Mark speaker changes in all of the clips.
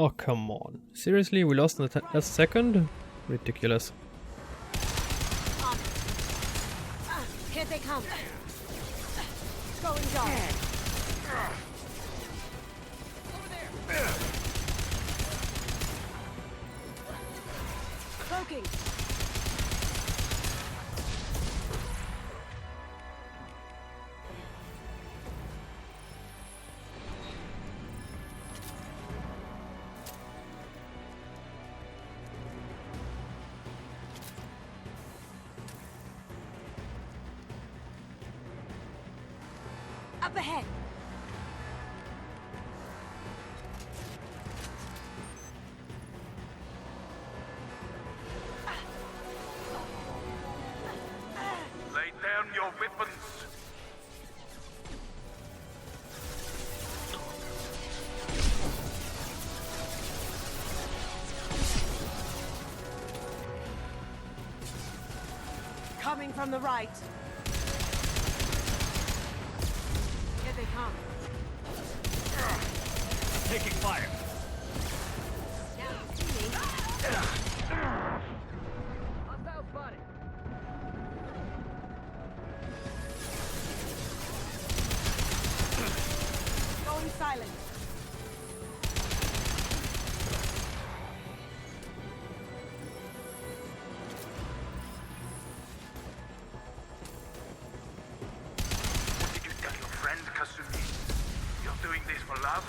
Speaker 1: Oh, come on. Seriously, we lost in the last second? Ridiculous.
Speaker 2: Here they come. Going dark. Over there. Cloaking. Up ahead.
Speaker 3: Lay down your weapons.
Speaker 2: Coming from the right. Here they come.
Speaker 3: Taking fire.
Speaker 2: Now you see me. Hostile spotted. Going silent.
Speaker 3: What did you tell your friend, Kasumi? You're doing this for love?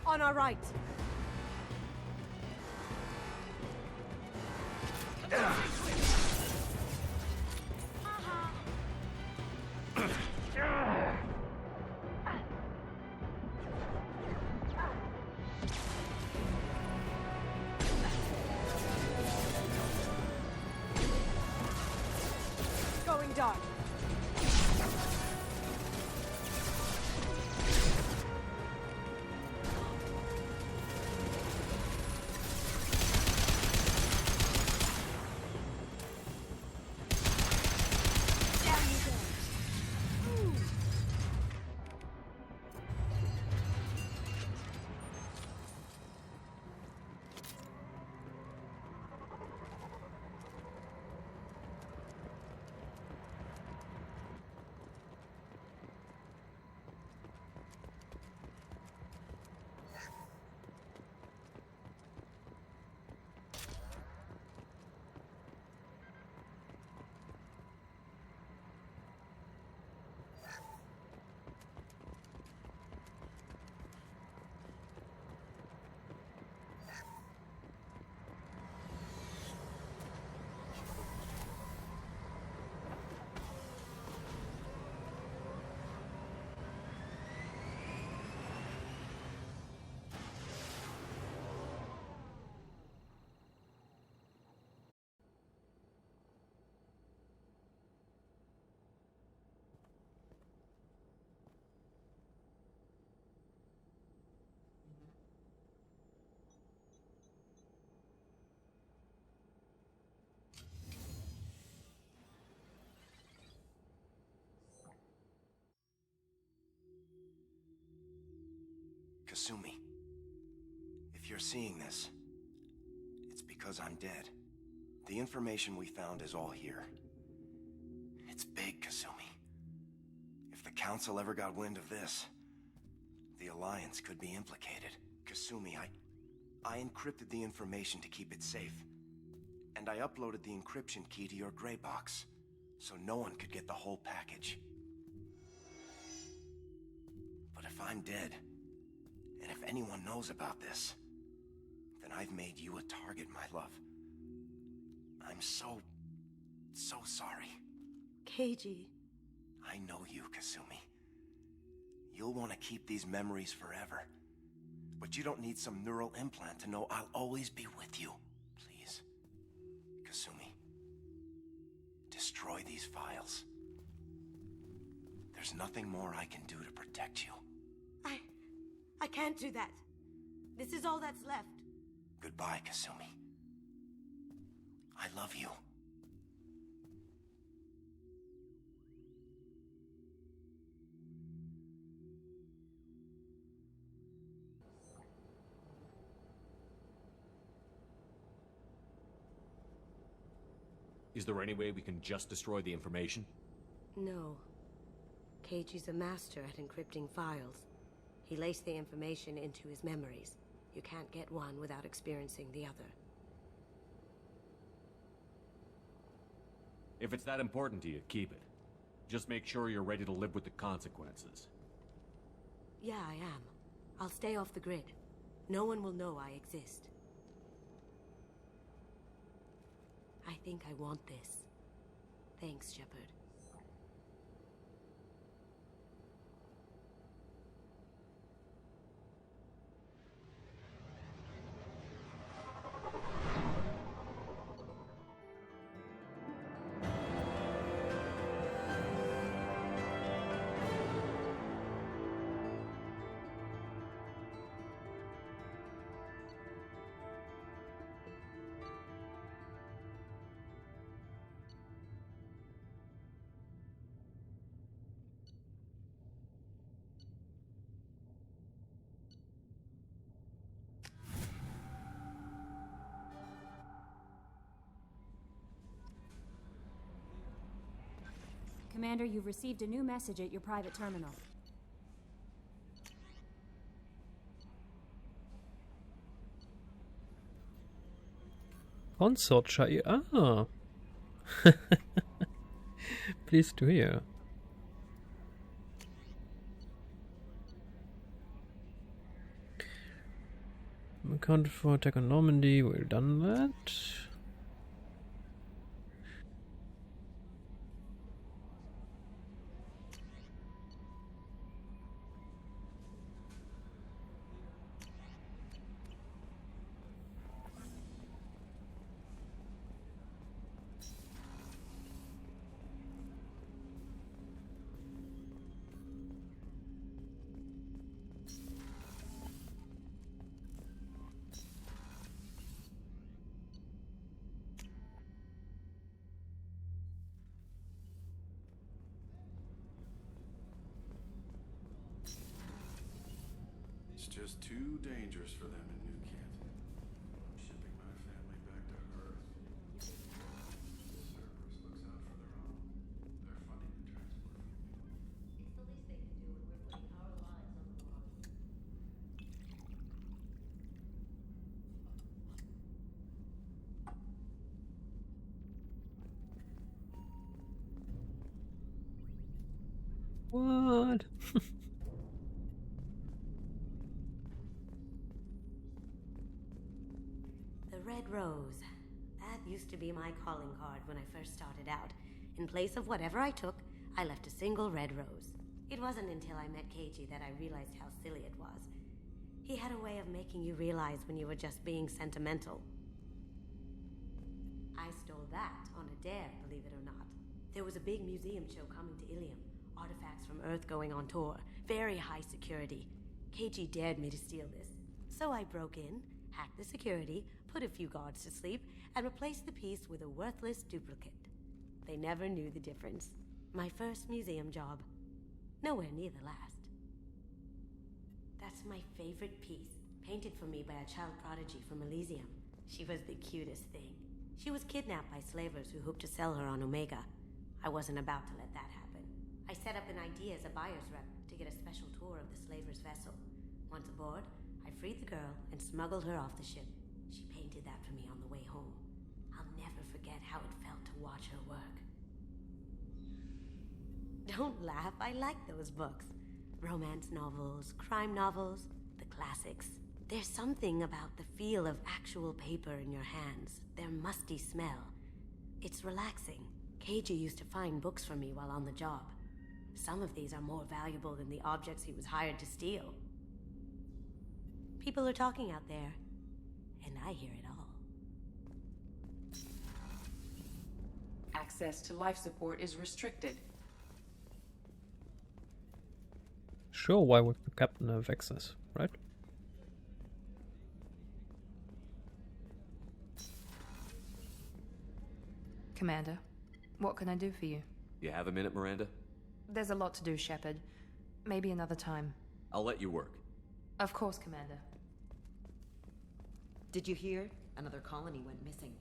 Speaker 2: On our right. Going dark. Down you go. Ooh.
Speaker 4: Kasumi, if you're seeing this, it's because I'm dead. The information we found is all here. It's big, Kasumi. If the Council ever got wind of this, the Alliance could be implicated. Kasumi, I encrypted the information to keep it safe. And I uploaded the encryption key to your gray box, so no one could get the whole package. But if I'm dead, and if anyone knows about this, then I've made you a target, my love. I'm so sorry.
Speaker 2: Keiji.
Speaker 4: I know you, Kasumi. You'll want to keep these memories forever. But you don't need some neural implant to know I'll always be with you. Please, Kasumi, destroy these files. There's nothing more I can do to protect you.
Speaker 2: I can't do that. This is all that's left.
Speaker 4: Goodbye, Kasumi. I love you.
Speaker 5: Is there any way we can just destroy the information?
Speaker 2: No. Keiji's a master at encrypting files. He laced the information into his memories. You can't get one without experiencing the other.
Speaker 5: If it's that important to you, keep it. Just make sure you're ready to live with the consequences.
Speaker 2: Yeah, I am. I'll stay off the grid. No one will know I exist. I think I want this. Thanks, Shepard.
Speaker 6: Commander, you've received a new message at your private terminal.
Speaker 1: Consort shy. Ah. Pleased to hear. Accounted for attack on Normandy. We've done that.
Speaker 7: It's just too dangerous for them in New Canton. I'm shipping my family back to Earth. Cerberus looks out for their own. They're funding the transport.
Speaker 8: It's the least they can do, and we're putting our lives on the line.
Speaker 1: What?
Speaker 2: The Red Rose. That used to be my calling card when I first started out. In place of whatever I took, I left a single red rose. It wasn't until I met Keiji that I realized how silly it was. He had a way of making you realize when you were just being sentimental. I stole that on a dare, believe it or not. There was a big museum show coming to Ilium. Artifacts from Earth going on tour. Very high security. Keiji dared me to steal this. So I broke in, hacked the security, put a few guards to sleep, and replaced the piece with a worthless duplicate. They never knew the difference. My first museum job. Nowhere near the last. That's my favorite piece, painted for me by a child prodigy from Elysium. She was the cutest thing. She was kidnapped by slavers who hoped to sell her on Omega. I wasn't about to let that happen. I set up an idea as a buyer's rep to get a special tour of the slaver's vessel. Once aboard, I freed the girl and smuggled her off the ship. She painted that for me on the way home. I'll never forget how it felt to watch her work. Don't laugh, I like those books. Romance novels, crime novels, the classics. There's something about the feel of actual paper in your hands, their musty smell. It's relaxing. Keiji used to find books for me while on the job. Some of these are more valuable than the objects he was hired to steal. People are talking out there, and I hear it all.
Speaker 9: Access to life support is restricted.
Speaker 1: Sure, why would the captain have access, right?
Speaker 10: Commander, what can I do for you?
Speaker 5: You have a minute, Miranda?
Speaker 10: There's a lot to do, Shepard. Maybe another time.
Speaker 5: I'll let you work.
Speaker 10: Of course, Commander.
Speaker 11: Did you hear? Another colony went missing.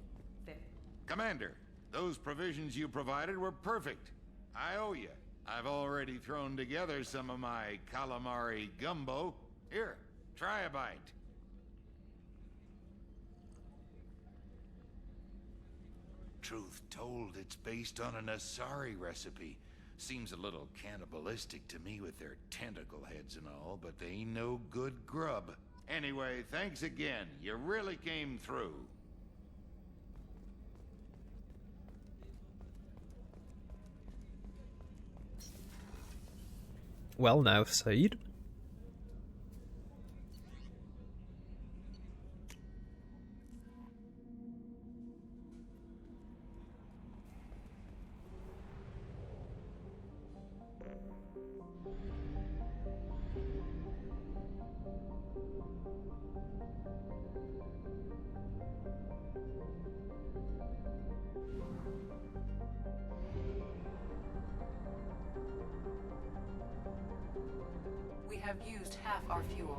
Speaker 12: Commander,
Speaker 11: Those provisions you provided were perfect. I owe you. I've already thrown together some of my calamari gumbo. Here, try a bite. Truth told, it's based on an Asari recipe. Seems a little cannibalistic to me with their tentacle heads and all, but they ain't no good grub. Anyway, thanks again. You really came through.
Speaker 1: Well now, Said.
Speaker 9: We have used half our fuel.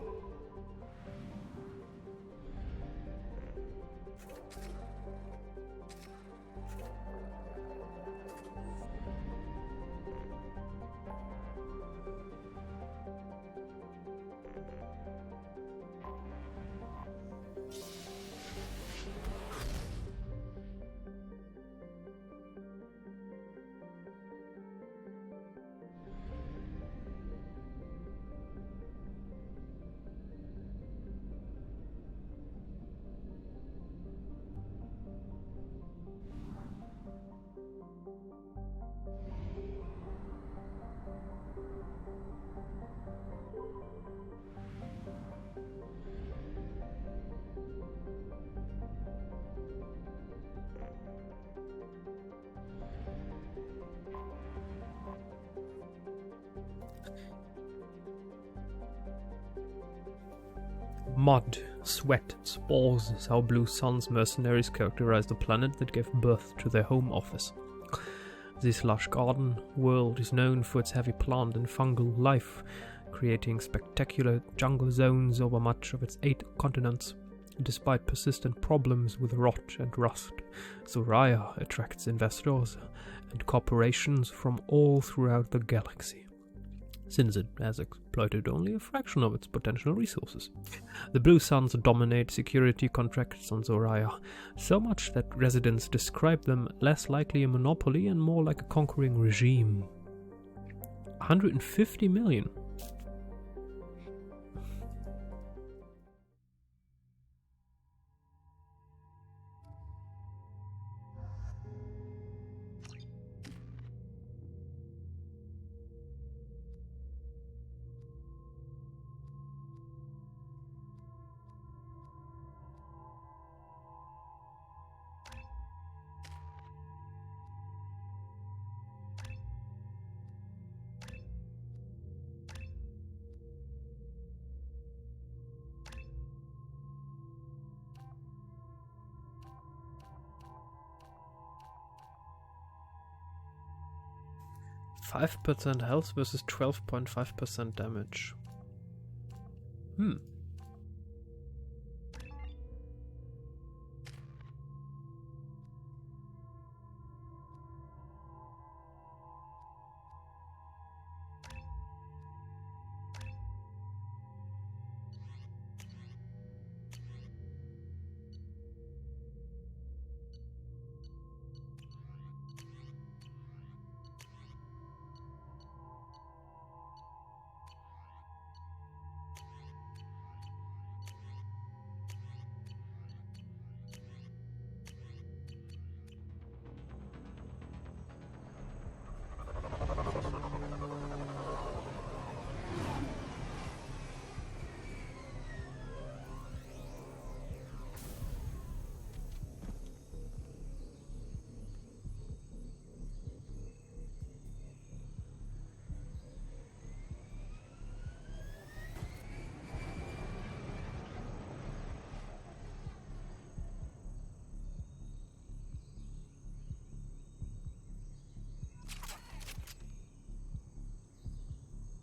Speaker 1: Mud, sweat, spores is how Blue Sun's mercenaries characterize the planet that gave birth to their home office. This lush garden world is known for its heavy plant and fungal life, creating spectacular jungle zones over much of its 8 continents. Despite persistent problems with rot and rust, Zoraya attracts investors and corporations from all throughout the galaxy, since it has exploited only a fraction of its potential resources. The Blue Suns dominate security contracts on Zoraya, so much that residents describe them less likely a monopoly and more like a conquering regime. 150 million. %5 health versus 12.5% damage.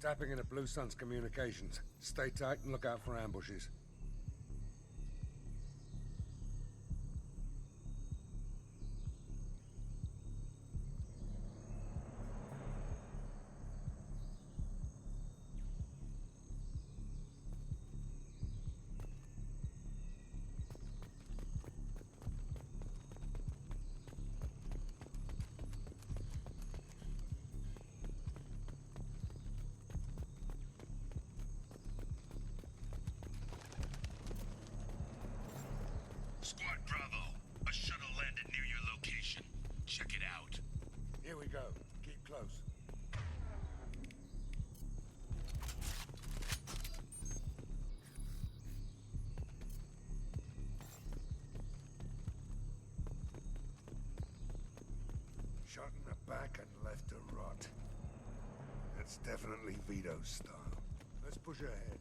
Speaker 12: Tapping into Blue Sun's communications. Stay tight and look out for ambushes.
Speaker 11: Squad Bravo. A shuttle landed near your location. Check it out.
Speaker 12: Here we go. Keep close. Shot in the back and left to rot. That's definitely Vito's style. Let's push ahead.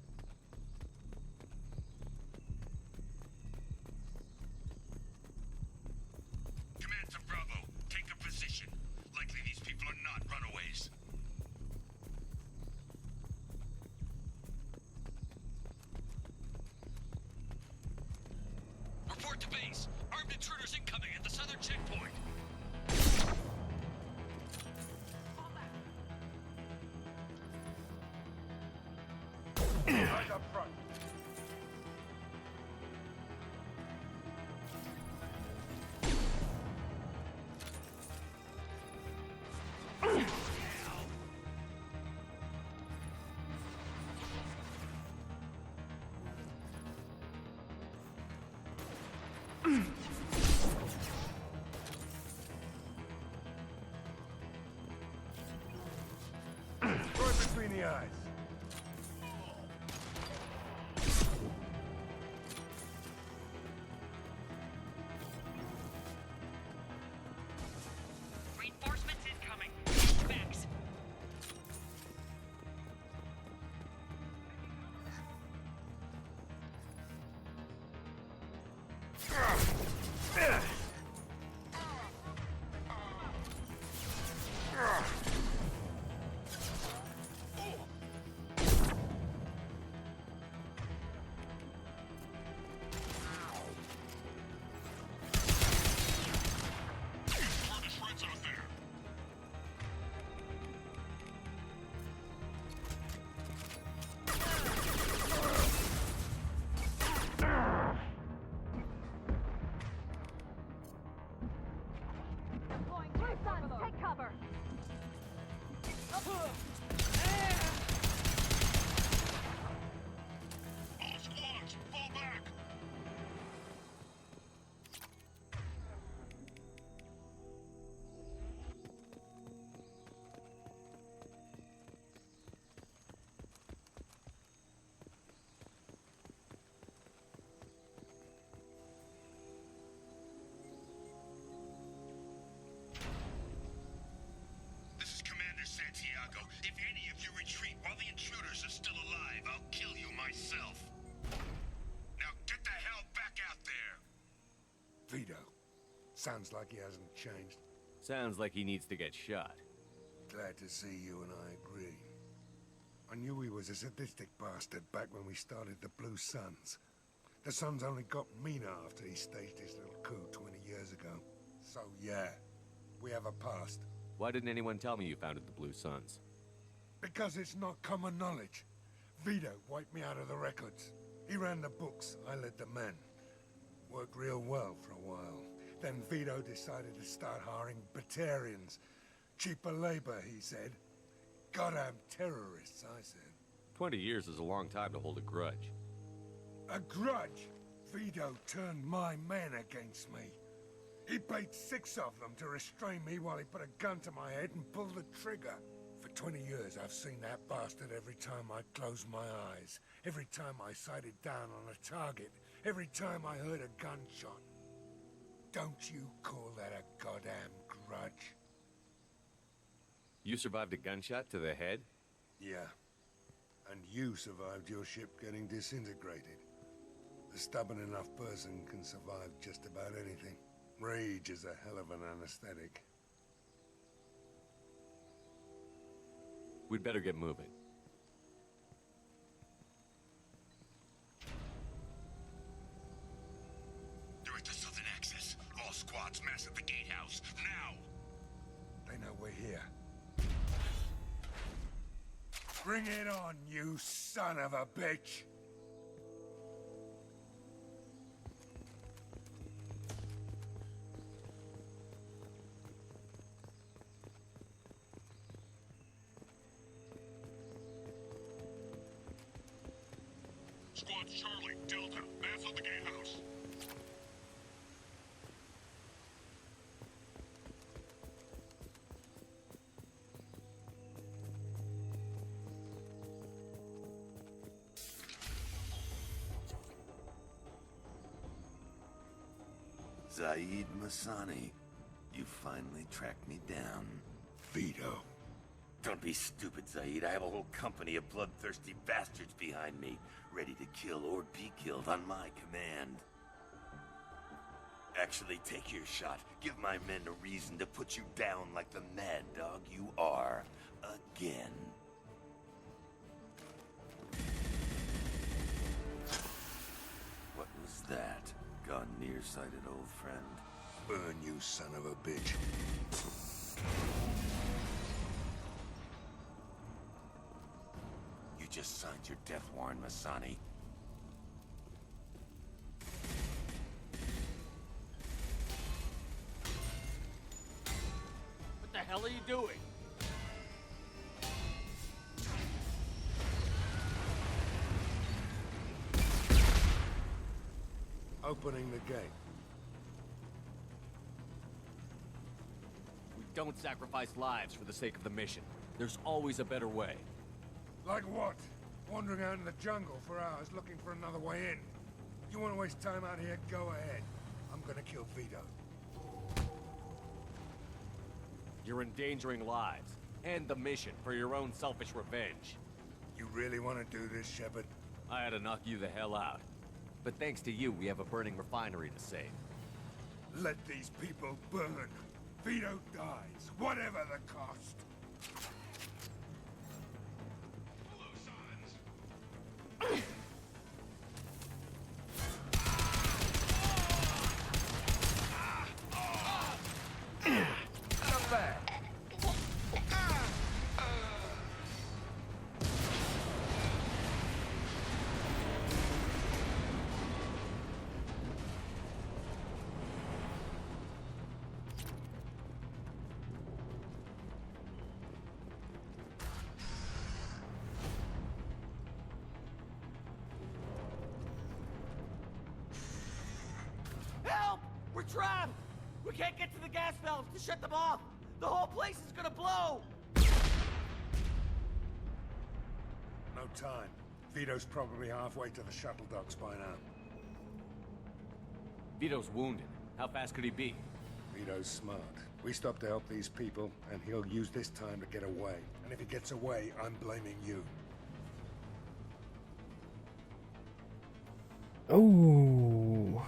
Speaker 11: Command to Bravo. Take a position. Likely these people are not runaways. Report to base. Armed intruders incoming at the southern checkpoint.
Speaker 12: Right up front. Right between the eyes.
Speaker 8: Reinforcements incoming. Max. Take cover.
Speaker 11: All squads, fall back. This is Commander Santiago. If any of you retreat while the intruders are still alive, I'll kill you myself. Now get the hell back out there!
Speaker 12: Vito. Sounds like he hasn't changed.
Speaker 5: Sounds like he needs to get shot.
Speaker 12: Glad to see you and I agree. I knew he was a sadistic bastard back when we started the Blue Suns. The Suns only got meaner after he staged his little coup 20 years ago. So yeah, we have a past.
Speaker 5: Why didn't anyone tell me you founded the Blue Suns?
Speaker 12: Because it's not common knowledge. Vito wiped me out of the records. He ran the books, I led the men. Worked real well for a while. Then Vito decided to start hiring Batarians. Cheaper labor, he said. Goddamn terrorists, I said.
Speaker 5: 20 years is a long time to hold a grudge.
Speaker 12: A grudge? Vito turned my men against me. He paid 6 of them to restrain me while he put a gun to my head and pulled the trigger. For 20 years, I've seen that bastard every time I closed my eyes. Every time I sighted down on a target. Every time I heard a gunshot. Don't you call that a goddamn grudge?
Speaker 5: You survived a gunshot to the head?
Speaker 12: Yeah. And you survived your ship getting disintegrated. A stubborn enough person can survive just about anything. Rage is a hell of an anesthetic.
Speaker 5: We'd better get moving.
Speaker 11: They're at the southern axis. All squads mass at the gatehouse, now!
Speaker 12: They know we're here. Bring it on, you son of a bitch!
Speaker 11: Squads Charlie, Delta, mass on the gatehouse.
Speaker 13: Zaid Masani, you finally tracked me down.
Speaker 12: Vito.
Speaker 13: Don't be stupid, Zaid. I have a whole company of bloodthirsty bastards behind me, ready to kill or be killed on my command. Actually, take your shot. Give my men a reason to put you down like the mad dog you are. Again. What was that? Gone nearsighted, old friend.
Speaker 12: Burn, you son of a bitch.
Speaker 13: You just signed your death warrant, Masani.
Speaker 5: What the hell are you doing?
Speaker 12: Opening the gate.
Speaker 5: We don't sacrifice lives for the sake of the mission. There's always a better way.
Speaker 12: Like what? Wandering out in the jungle for hours looking for another way in. You want to waste time out here? Go ahead. I'm gonna kill Vito.
Speaker 5: You're endangering lives, and the mission for your own selfish revenge.
Speaker 12: You really want to do this, Shepard?
Speaker 5: I had to knock you the hell out. But thanks to you, we have a burning refinery to save.
Speaker 12: Let these people burn. Vito dies, whatever the cost.
Speaker 14: Help! We're trapped! We can't get to the gas valves to shut them off! The whole place is gonna blow!
Speaker 12: No time. Vito's probably halfway to the shuttle docks by now.
Speaker 5: Vito's wounded. How fast could he be?
Speaker 12: Vito's smart. We stopped to help these people, and he'll use this time to get away. And if he gets away, I'm blaming you.
Speaker 1: Oh.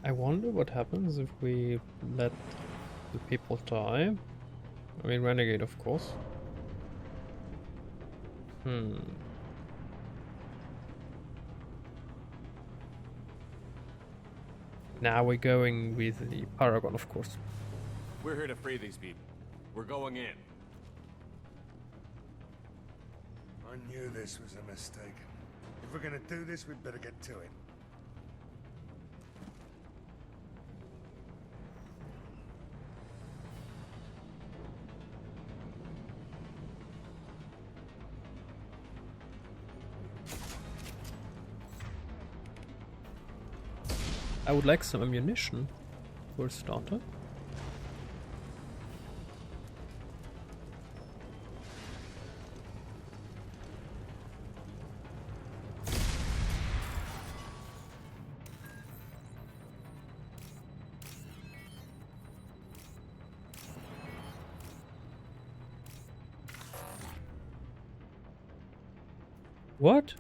Speaker 1: I wonder what happens if we let the people die. I mean, Renegade, of course. Now we're going with the Paragon, of course.
Speaker 5: We're here to free these people. We're going in.
Speaker 12: I knew this was a mistake. If we're gonna do this, we'd better get to it.
Speaker 1: I would like some ammunition for a starter. What?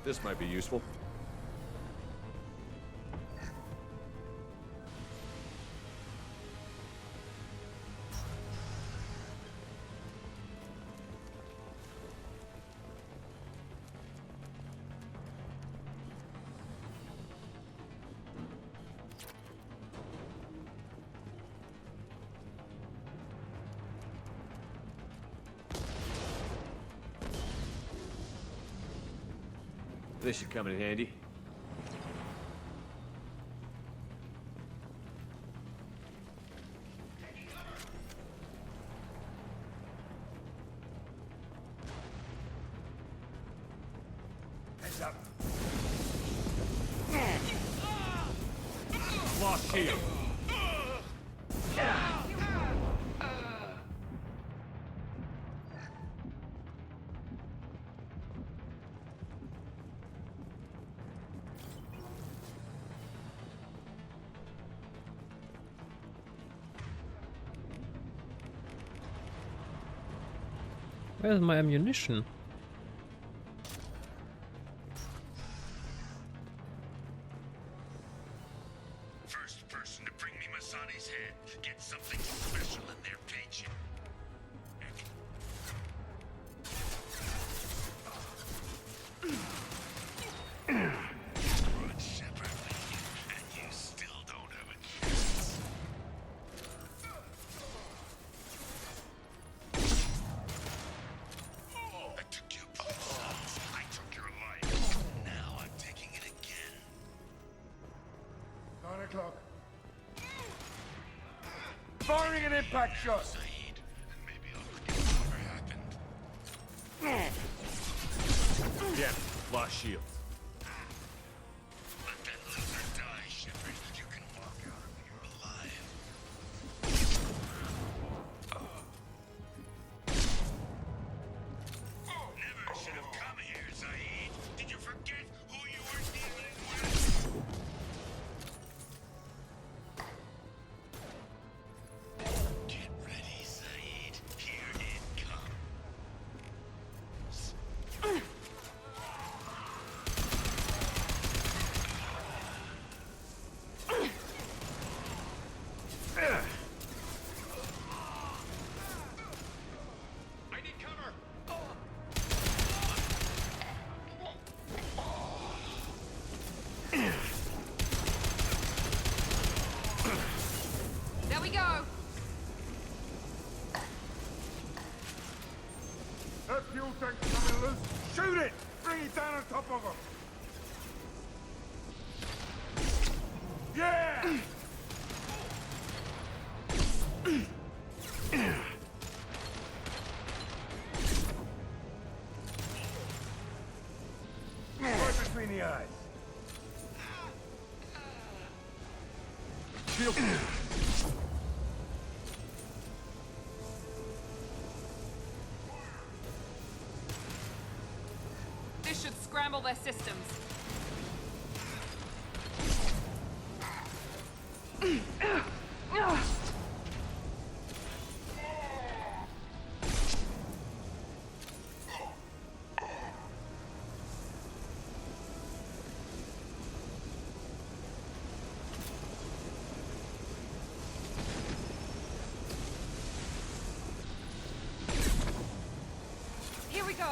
Speaker 5: This might be useful. This should come in handy.
Speaker 12: Heads up.
Speaker 5: Lost shield.
Speaker 1: Where's my ammunition?
Speaker 11: First person to bring me Masani's head gets something special in their paycheck. Run Shepard, and you still don't have a chance. I took your pulse. I took your life. Now I'm taking it again.
Speaker 12: 9 o'clock. Firing an impact shot.
Speaker 11: Saeed, and maybe I'll forget whatever happened.
Speaker 5: Yeah, lost shield.
Speaker 11: Let that loser die, Shepard. You can walk out of here alive. Never should have come here, Saeed. Did you forget who you were dealing with? Get ready, Saeed. Here it comes. I need cover.
Speaker 10: There we go.
Speaker 12: That fuel tank's coming loose. Shoot it! Bring it down on top of them. Yeah! Right between the eyes.
Speaker 5: Shield.
Speaker 10: This should scramble their systems. Here we go.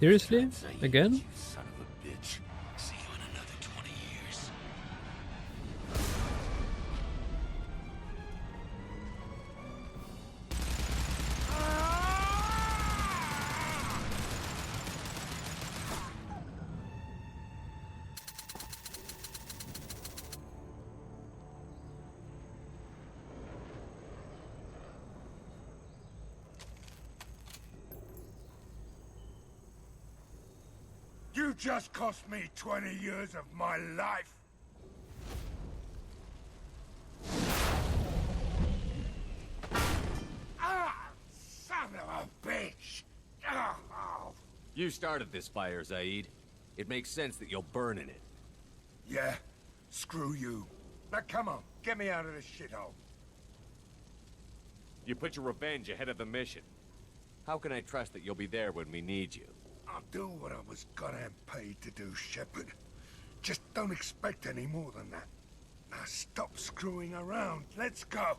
Speaker 1: Seriously? Again?
Speaker 13: You son of a bitch. See you in another 20 years.
Speaker 12: You just cost me 20 years of my life. Ah, son of a bitch. Oh.
Speaker 5: You started this fire, Zaid. It makes sense that you'll burn in it.
Speaker 12: Yeah, screw you. Now come on, get me out of this shithole.
Speaker 5: You put your revenge ahead of the mission. How can I trust that you'll be there when we need you?
Speaker 12: I'll do what I was goddamn paid to do, Shepard. Just don't expect any more than that. Now stop screwing around. Let's go.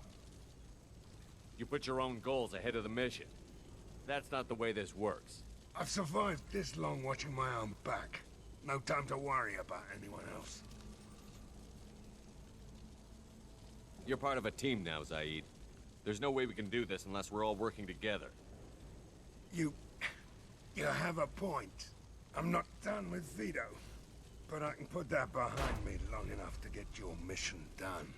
Speaker 5: You put your own goals ahead of the mission. That's not the way this works.
Speaker 12: I've survived this long watching my own back. No time to worry about anyone else.
Speaker 5: You're part of a team now, Zaid. There's no way we can do this unless we're all working together.
Speaker 12: You have a point. I'm not done with Vito, but I can put that behind me long enough to get your mission done.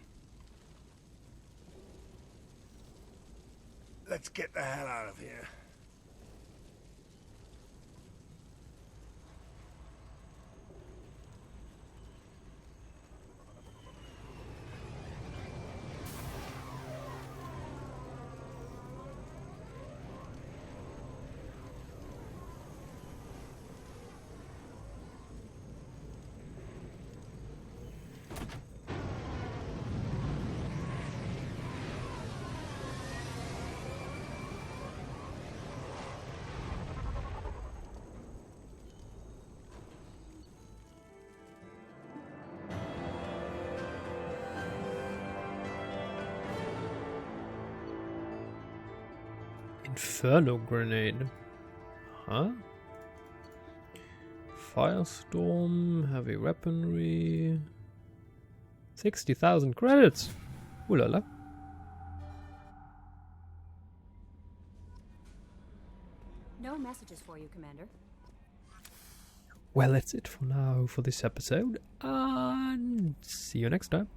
Speaker 12: Let's get the hell out of here.
Speaker 1: Inferno grenade. Huh? Firestorm, heavy weaponry. 60,000 credits! Ooh la la.
Speaker 6: No messages for you, Commander.
Speaker 1: Well, that's it for now for this episode, and see you next time.